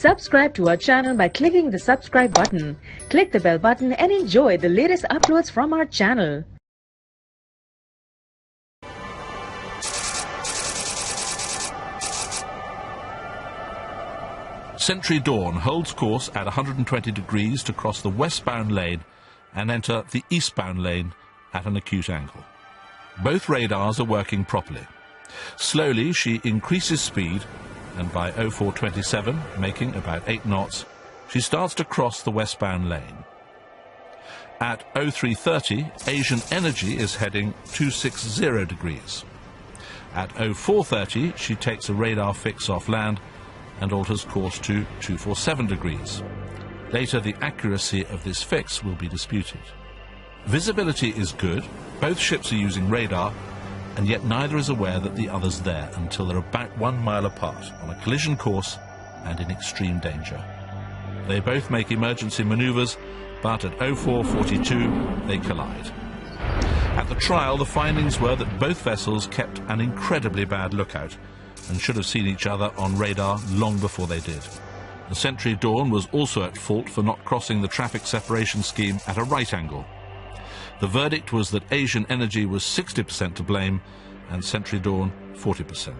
Subscribe to our channel by clicking the subscribe button. Click the bell button and enjoy the latest uploads from our channel. Sentry Dawn holds course at 120 degrees to cross the westbound lane and enter the eastbound lane at an acute angle. Both radars are working properly. Slowly she increases speed, and by 0427, making about 8 knots, she starts to cross the westbound lane. At 0330, Asian Energy is heading 260 degrees. At 0430, she takes a radar fix off land and alters course to 247 degrees. Later, the accuracy of this fix will be disputed. Visibility is good, both ships are using radar, and yet neither is aware that the other's there until they're about 1 mile apart, on a collision course and in extreme danger. They both make emergency manoeuvres, but at 0442 they collide. At the trial, the findings were that both vessels kept an incredibly bad lookout and should have seen each other on radar long before they did. The Sentry Dawn was also at fault for not crossing the traffic separation scheme at a right angle. The verdict was that Asian Energy was 60% to blame and Sentry Dawn 40%.